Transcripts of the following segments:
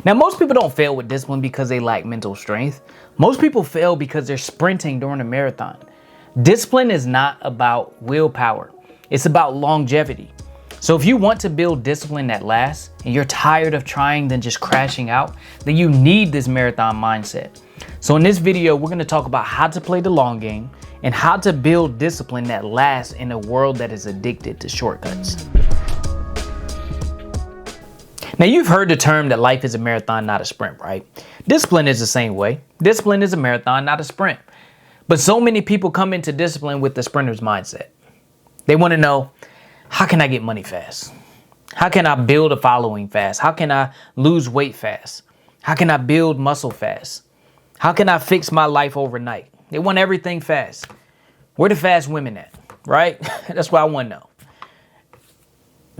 Now, most people don't fail with discipline because they lack mental strength. Most people fail because they're sprinting during a marathon. Discipline is not about willpower. It's about longevity. So if you want to build discipline that lasts and you're tired of trying then just crashing out, then you need this marathon mindset. So in this video, we're going to talk about how to play the long game and how to build discipline that lasts in a world that is addicted to shortcuts. Now, you've heard the term that life is a marathon, not a sprint, right? Discipline is the same way. Discipline is a marathon, not a sprint. But so many people come into discipline with the sprinter's mindset. They want to know, how can I get money fast? How can I build a following fast? How can I lose weight fast? How can I build muscle fast? How can I fix my life overnight? They want everything fast. Where the fast women at, right? That's what I want to know.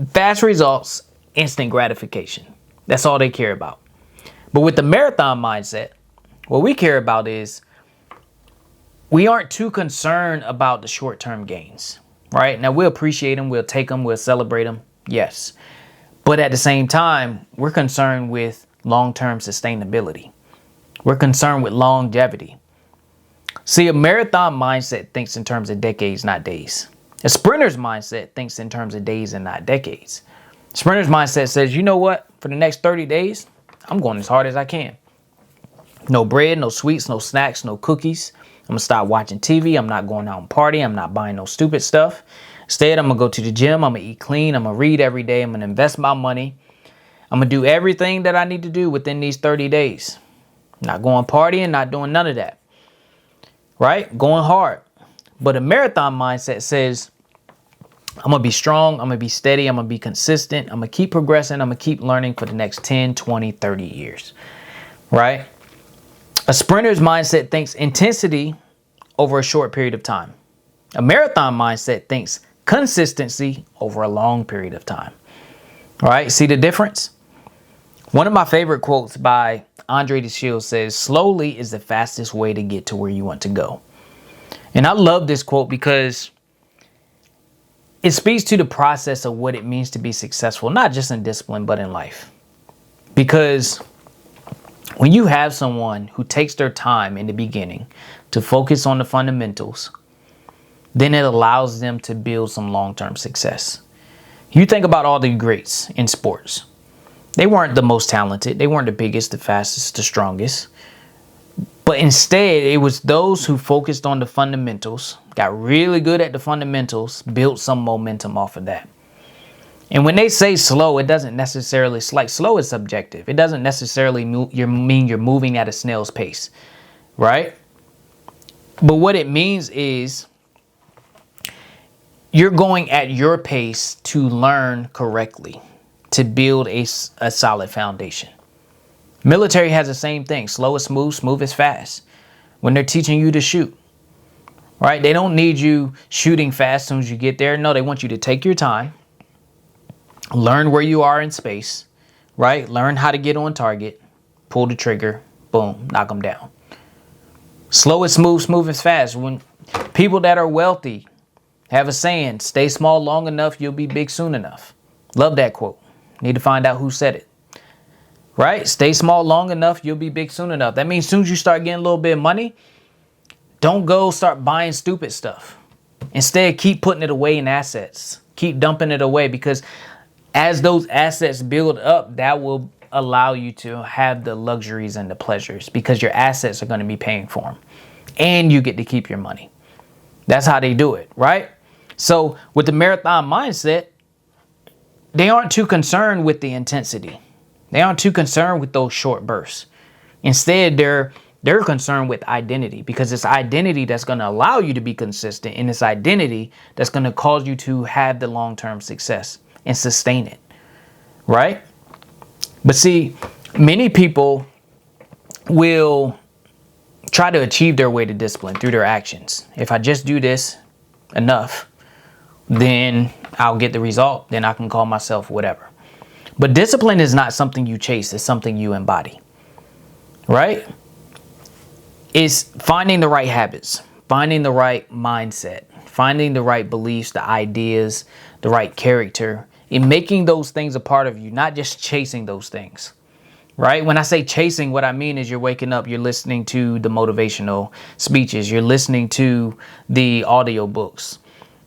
Fast results, instant gratification. That's all they care about. But with the marathon mindset, what we care about is we aren't too concerned about the short-term gains, right? Now, we'll appreciate them, we'll take them, we'll celebrate them, yes. But at the same time, we're concerned with long-term sustainability. We're concerned with longevity. See, a marathon mindset thinks in terms of decades, not days. A sprinter's mindset thinks in terms of days and not decades. Sprinter's mindset says, you know what? For the next 30 days, I'm going as hard as I can. No bread, no sweets, no snacks, no cookies. I'm going to stop watching TV. I'm not going out and party. I'm not buying no stupid stuff. Instead, I'm going to go to the gym. I'm going to eat clean. I'm going to read every day. I'm going to invest my money. I'm going to do everything that I need to do within these 30 days. Not going partying, not doing none of that. Right? Going hard. But a marathon mindset says, I'm going to be strong. I'm going to be steady. I'm going to be consistent. I'm going to keep progressing. I'm going to keep learning for the next 10, 20, 30 years. Right? A sprinter's mindset thinks intensity over a short period of time. A marathon mindset thinks consistency over a long period of time. All right? See the difference? One of my favorite quotes by Andre DeShield says, slowly is the fastest way to get to where you want to go. And I love this quote because it speaks to the process of what it means to be successful, not just in discipline, but in life. Because when you have someone who takes their time in the beginning to focus on the fundamentals, then it allows them to build some long-term success. You think about all the greats in sports. They weren't the most talented. They weren't the biggest, the fastest, the strongest. But instead, it was those who focused on the fundamentals, got really good at the fundamentals, built some momentum off of that. And when they say slow, it doesn't necessarily, like slow is subjective. It doesn't necessarily mean you're moving at a snail's pace, right? But what it means is you're going at your pace to learn correctly, to build a solid foundation. Military has the same thing. Slow is smooth, smooth is fast. When they're teaching you to shoot, right? They don't need you shooting fast as soon as you get there. No, they want you to take your time, learn where you are in space, right? Learn how to get on target, pull the trigger, boom, knock them down. Slow is smooth, smooth is fast. When people that are wealthy have a saying, stay small long enough, you'll be big soon enough. Love that quote. Need to find out who said it. Right? Stay small long enough, you'll be big soon enough. That means as soon as you start getting a little bit of money, don't go start buying stupid stuff. Instead, keep putting it away in assets. Keep dumping it away, because as those assets build up, that will allow you to have the luxuries and the pleasures, because your assets are going to be paying for them. And you get to keep your money. That's how they do it, right? So with the marathon mindset, they aren't too concerned with the intensity. They aren't too concerned with those short bursts. Instead, they're concerned with identity, because it's identity that's going to allow you to be consistent, and it's identity that's going to cause you to have the long-term success and sustain it, right? But see, many people will try to achieve their way to discipline through their actions. If I just do this enough, then I'll get the result. Then I can call myself whatever. But discipline is not something you chase. It's something you embody, right? It's finding the right habits, finding the right mindset, finding the right beliefs, the ideas, the right character, and making those things a part of you, not just chasing those things. right? When I say chasing, what I mean is you're waking up, you're listening to the motivational speeches, you're listening to the audio books,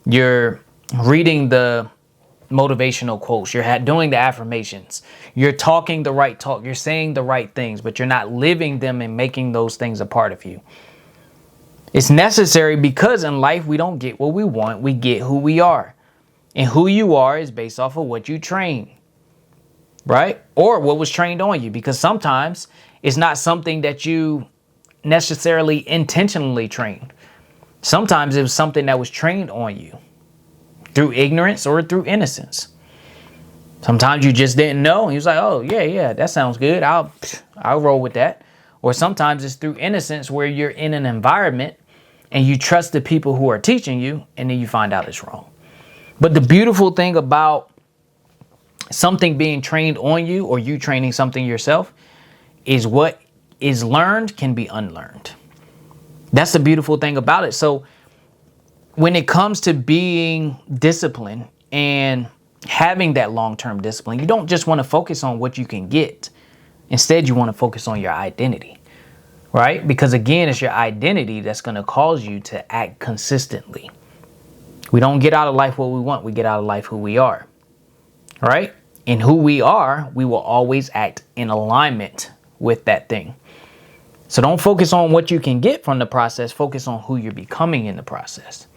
you're reading the motivational quotes, you're doing the affirmations, you're talking the right talk, you're saying the right things, but you're not living them and making those things a part of you. It's necessary because in life we don't get what we want, we get who we are. And who you are is based off of what you train, right? Or what was trained on you, because sometimes it's not something that you necessarily intentionally trained. Sometimes it was something that was trained on you through ignorance or through innocence. Sometimes you just didn't know and you was like, oh yeah, that sounds good. I'll roll with that. Or sometimes it's through innocence where you're in an environment and you trust the people who are teaching you and then you find out it's wrong. But the beautiful thing about something being trained on you or you training something yourself is what is learned can be unlearned. That's the beautiful thing about it. So when it comes to being disciplined and having that long-term discipline, you don't just want to focus on what you can get. Instead, you want to focus on your identity, right? Because again, it's your identity that's going to cause you to act consistently. We don't get out of life what we want. We get out of life who we are, right? And who we are, we will always act in alignment with that thing. So don't focus on what you can get from the process. Focus on who you're becoming in the process.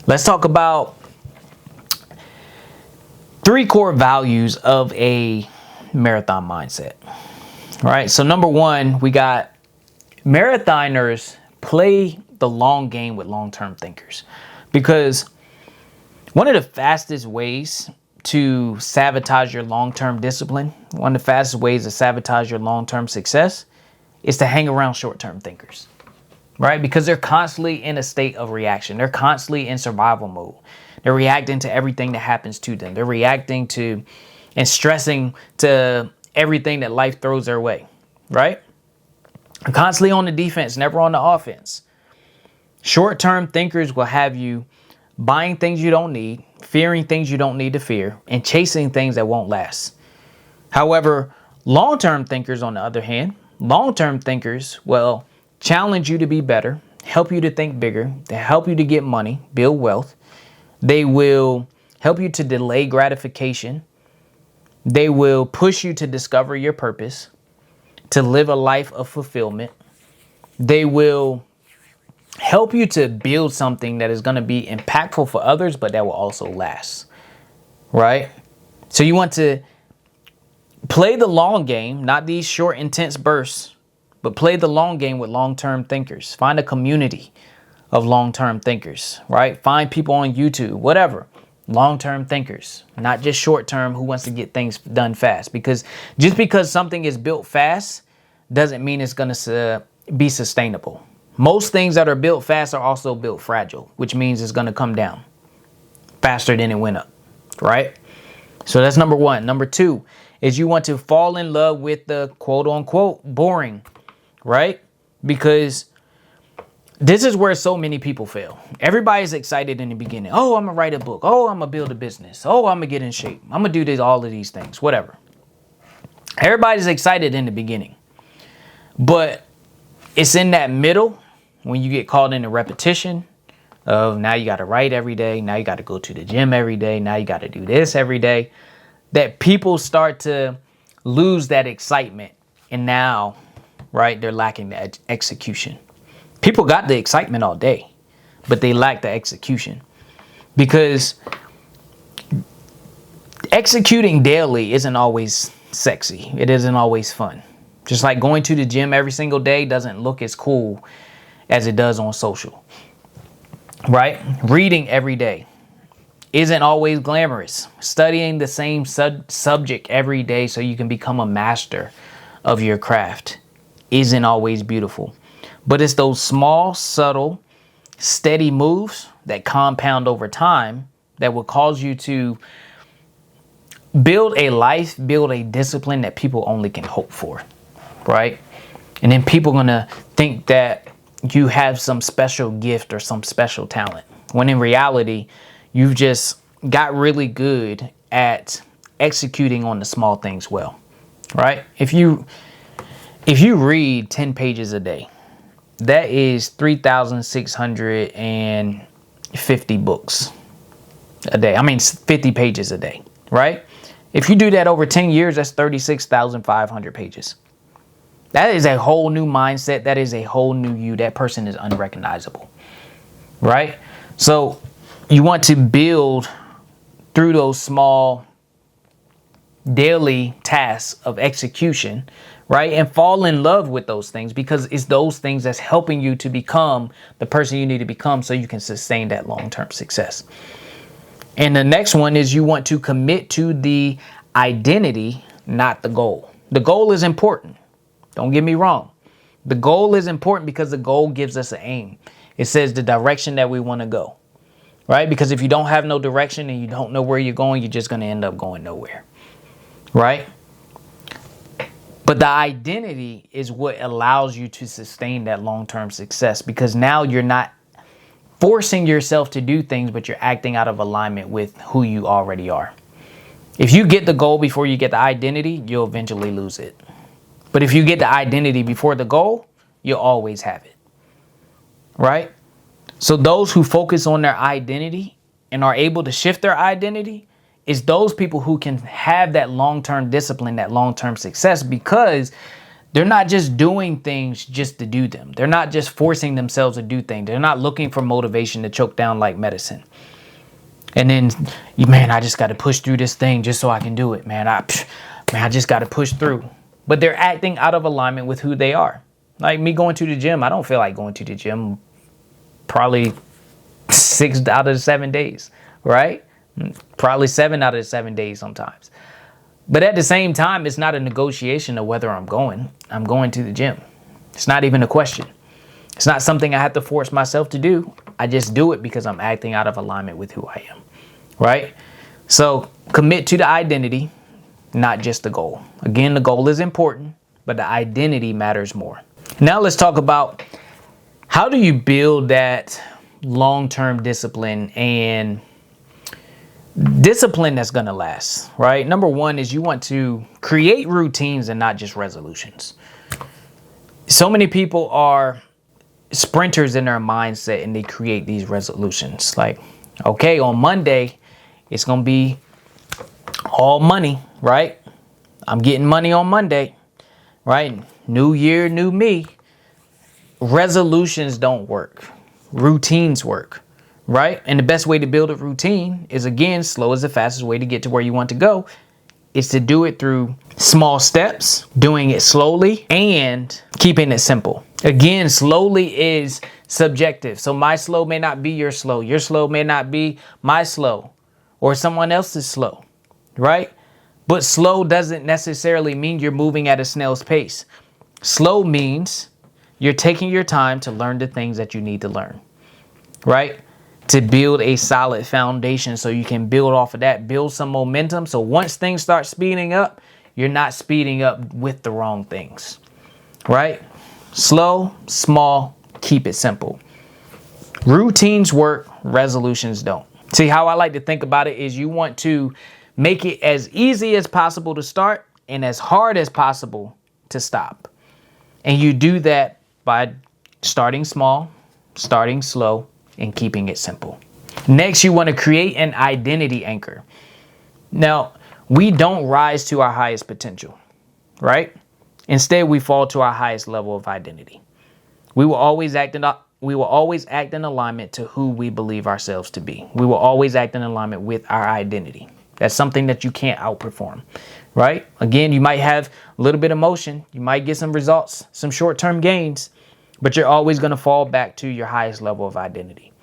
Let's talk about 3 core values of a marathon mindset. All right. So number 1, we got marathoners play the long game with long-term thinkers, because one of the fastest ways to sabotage your long-term discipline, one of the fastest ways to sabotage your long-term success is to hang around short-term thinkers, right? Because they're constantly in a state of reaction. They're constantly in survival mode. They're reacting to everything that happens to them. They're reacting to and stressing to everything that life throws their way, right? They're constantly on the defense, never on the offense. Short-term thinkers will have you buying things you don't need, fearing things you don't need to fear, and chasing things that won't last. However, long-term thinkers, on the other hand, long-term thinkers will challenge you to be better, help you to think bigger, to help you to get money, build wealth. They will help you to delay gratification. They will push you to discover your purpose, to live a life of fulfillment. They will help you to build something that is going to be impactful for others, but that will also last, right? So you want to play the long game, not these short, intense bursts, but play the long game with long-term thinkers. Find a community of long-term thinkers, right? Find people on YouTube, whatever. Long-term thinkers, not just short-term who wants to get things done fast. Because just because something is built fast doesn't mean it's going to be sustainable. Most things that are built fast are also built fragile, which means it's going to come down faster than it went up, right? So that's number 1. Number 2 is you want to fall in love with the quote-unquote boring, right? Because this is where so many people fail. Everybody's excited in the beginning. Oh, I'm going to write a book. Oh, I'm going to build a business. Oh, I'm going to get in shape. I'm going to do all of these things, whatever. Everybody's excited in the beginning. But it's in that middle when you get caught in the repetition of now you got to write every day. Now you got to go to the gym every day. Now you got to do this every day. That people start to lose that excitement. And now, right, they're lacking the execution. People got the excitement all day, but they lack the execution, because executing daily isn't always sexy. It isn't always fun. Just like going to the gym every single day doesn't look as cool as it does on social, right? Reading every day isn't always glamorous. Studying the same subject every day so you can become a master of your craft isn't always beautiful. But it's those small, subtle, steady moves that compound over time that will cause you to build a life, build a discipline that people only can hope for, right? And then people are going to think that you have some special gift or some special talent, when in reality, you've just got really good at executing on the small things well. right? If you read 10 pages a day, that is 3,650 books a day. I mean, 50 pages a day, right? If you do that over 10 years, that's 36,500 pages. That is a whole new mindset. That is a whole new you. That person is unrecognizable, right? So you want to build through those small daily tasks of execution, right? And fall in love with those things, because it's those things that's helping you to become the person you need to become so you can sustain that long-term success. And the next one is you want to commit to the identity, not the goal. The goal is important. Don't get me wrong. The goal is important because the goal gives us an aim. It says the direction that we want to go, right? Because if you don't have no direction and you don't know where you're going, you're just going to end up going nowhere, right? But the identity is what allows you to sustain that long-term success, because now you're not forcing yourself to do things, but you're acting out of alignment with who you already are. If you get the goal before you get the identity, you'll eventually lose it. But if you get the identity before the goal, you'll always have it, right? So those who focus on their identity and are able to shift their identity is those people who can have that long-term discipline, that long-term success, because they're not just doing things just to do them. They're not just forcing themselves to do things. They're not looking for motivation to choke down like medicine. And then, man, I just got to push through this thing just so I can do it, man. I just got to push through. But they're acting out of alignment with who they are. Like me going to the gym, I don't feel like going to the gym probably 6 out of the 7 days, right? Probably 7 out of the 7 days sometimes. But at the same time, it's not a negotiation of whether I'm going. I'm going to the gym. It's not even a question. It's not something I have to force myself to do. I just do it because I'm acting out of alignment with who I am, right? So commit to the identity, not just the goal. Again, the goal is important, but the identity matters more. Now let's talk about how do you build that long-term discipline and discipline that's going to last, right? Number one is you want to create routines and not just resolutions. So many people are sprinters in their mindset and they create these resolutions. Like, okay, on Monday, it's going to be all money, right? I'm getting money on Monday, right? New year, new me. Resolutions don't work. Routines work, right? And the best way to build a routine is, again, slow is the fastest way to get to where you want to go. Is to do it through small steps, doing it slowly, and keeping it simple. Again, slowly is subjective. So my slow may not be your slow. Your slow may not be my slow or someone else's slow, right? But slow doesn't necessarily mean you're moving at a snail's pace. Slow means you're taking your time to learn the things that you need to learn, right? To build a solid foundation so you can build off of that, build some momentum. So once things start speeding up, you're not speeding up with the wrong things, right? Slow, small, keep it simple. Routines work, resolutions don't. See, how I like to think about it is you want to make it as easy as possible to start and as hard as possible to stop. And you do that by starting small, starting slow, and keeping it simple. Next, you want to create an identity anchor. Now, we don't rise to our highest potential, right? Instead, we fall to our highest level of identity. We will always act in alignment to who we believe ourselves to be. We will always act in alignment with our identity. That's something that you can't outperform, right? Again, you might have a little bit of motion. You might get some results, some short-term gains, but you're always going to fall back to your highest level of identity.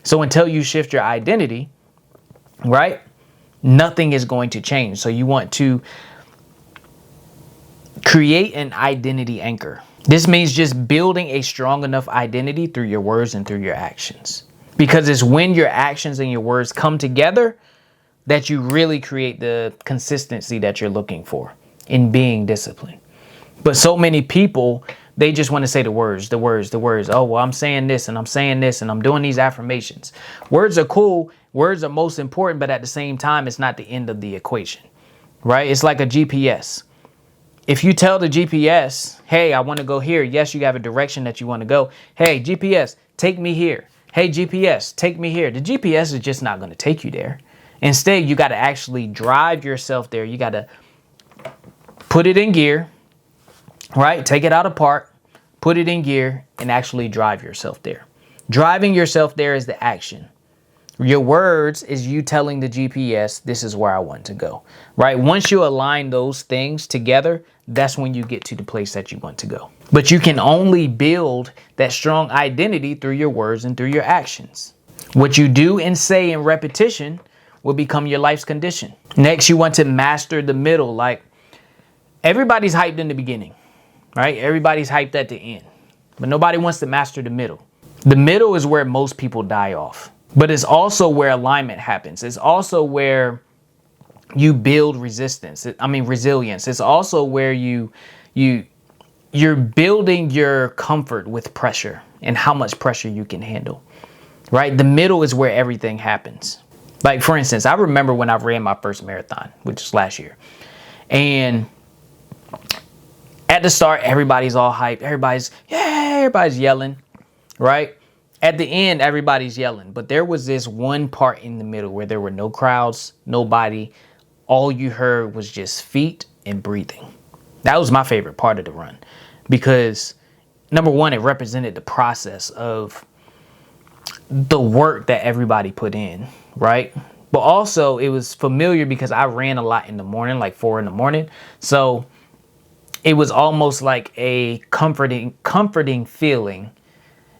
So until you shift your identity, right, nothing is going to change. So you want to create an identity anchor. This means just building a strong enough identity through your words and through your actions. Because it's when your actions and your words come together that you really create the consistency that you're looking for in being disciplined. But so many people, they just want to say the words. Oh, well, I'm saying this and I'm saying this and I'm doing these affirmations. Words are cool. Words are most important, but at the same time, it's not the end of the equation, right? It's like a GPS. If you tell the GPS, hey, I want to go here. Yes, you have a direction that you want to go. Hey, GPS, take me here. Hey, GPS, take me here. The GPS is just not going to take you there. Instead, you got to actually drive yourself there. You got to put it in gear, right? Take it out of park, put it in gear, and actually drive yourself there. Driving yourself there is the action. Your words is you telling the GPS, this is where I want to go, right? Once you align those things together, that's when you get to the place that you want to go. But you can only build that strong identity through your words and through your actions. What you do and say in repetition will become your life's condition. Next, you want to master the middle. Like, everybody's hyped in the beginning, right? Everybody's hyped at the end, but nobody wants to master the middle. The middle is where most people die off. But it's also where alignment happens. It's also where you build resilience. It's also where you're building your comfort with pressure and how much pressure you can handle, right? The middle is where everything happens. Like, for instance, I remember when I ran my first marathon, which was last year. And at the start, everybody's all hyped. Everybody's yelling, right? At the end, everybody's yelling, but there was this one part in the middle where there were no crowds, nobody. All you heard was just feet and breathing. That was my favorite part of the run because, number one, it represented the process of the work that everybody put in, right? But also it was familiar because I ran a lot in the morning, like 4 a.m. So it was almost like a comforting feeling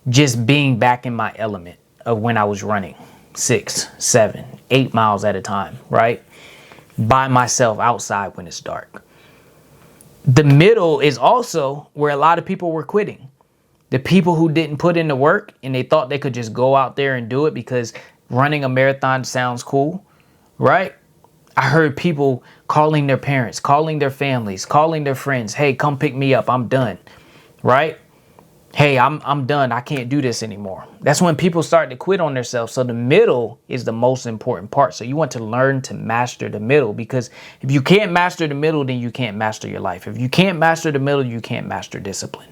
just being back in my element of when I was running 6, 7, 8 miles at a time, right? By myself outside when it's dark. The middle is also where a lot of people were quitting. The people who didn't put in the work and they thought they could just go out there and do it because running a marathon sounds cool, right? I heard people calling their parents, calling their families, calling their friends. Hey, come pick me up. I'm done, right? Hey, I'm done. I can't do this anymore. That's when people start to quit on themselves. So the middle is the most important part. So you want to learn to master the middle, because if you can't master the middle, then you can't master your life. If you can't master the middle, you can't master discipline.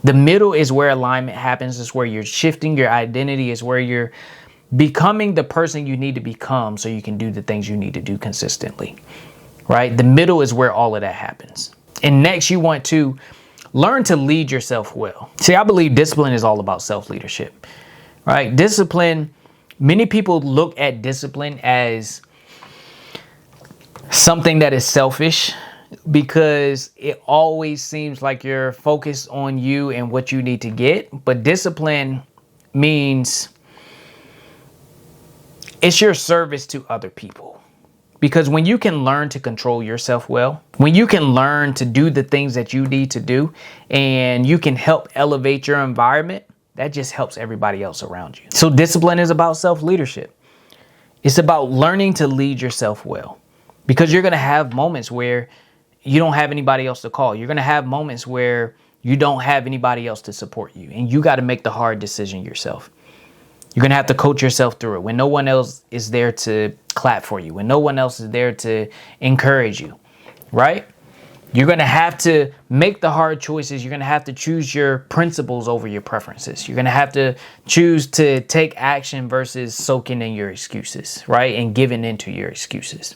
The middle is where alignment happens. It's where you're shifting your identity. It's where you're becoming the person you need to become so you can do the things you need to do consistently, right? The middle is where all of that happens. And next, you want to learn to lead yourself well. See, I believe discipline is all about self-leadership, right? Discipline, many people look at discipline as something that is selfish because it always seems like you're focused on you and what you need to get. But discipline means it's your service to other people. Because when you can learn to control yourself well, when you can learn to do the things that you need to do, and you can help elevate your environment, that just helps everybody else around you. So discipline is about self-leadership. It's about learning to lead yourself well, because you're going to have moments where you don't have anybody else to call. You're going to have moments where you don't have anybody else to support you, and you got to make the hard decision yourself. You're going to have to coach yourself through it when no one else is there to clap for you, when no one else is there to encourage you, right? You're going to have to make the hard choices. You're going to have to choose your principles over your preferences. You're going to have to choose to take action versus soaking in your excuses, right? And giving into your excuses.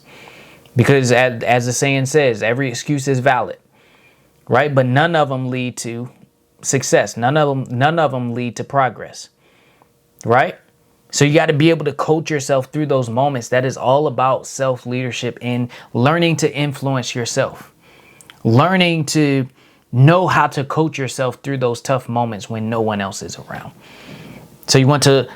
Because as the saying says, every excuse is valid, right? But none of them lead to success. None of them lead to progress. Right? So you got to be able to coach yourself through those moments. That is all about self-leadership and learning to influence yourself. Learning to know how to coach yourself through those tough moments when no one else is around. So you want to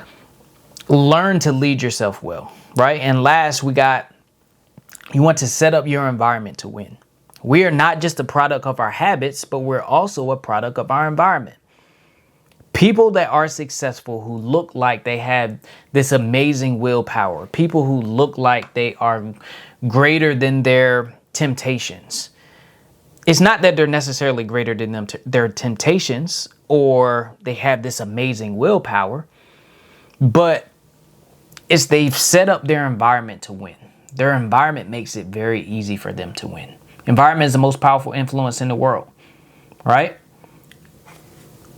learn to lead yourself well, right? And last, you want to set up your environment to win. We are not just a product of our habits, but we're also a product of our environment. People that are successful, who look like they have this amazing willpower, people who look like they are greater than their temptations. It's not that they're necessarily greater than their temptations or they have this amazing willpower, but they've set up their environment to win. Their environment makes it very easy for them to win. Environment is the most powerful influence in the world, right?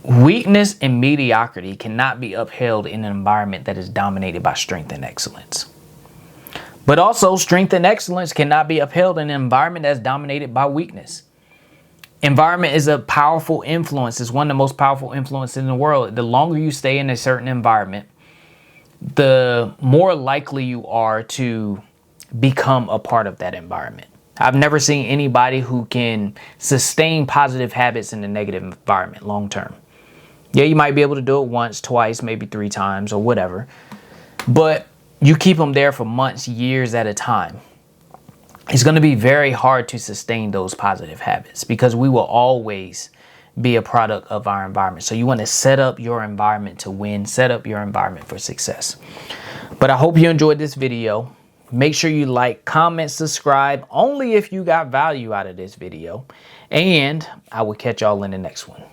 Weakness and mediocrity cannot be upheld in an environment that is dominated by strength and excellence. But also, strength and excellence cannot be upheld in an environment that's dominated by weakness. Environment is a powerful influence. It's one of the most powerful influences in the world. The longer you stay in a certain environment, the more likely you are to become a part of that environment. I've never seen anybody who can sustain positive habits in a negative environment long term. Yeah, you might be able to do it once, twice, maybe 3 times or whatever. But you keep them there for months, years at a time. It's going to be very hard to sustain those positive habits because we will always be a product of our environment. So you want to set up your environment to win, set up your environment for success. But I hope you enjoyed this video. Make sure you like, comment, subscribe, only if you got value out of this video. And I will catch y'all in the next one.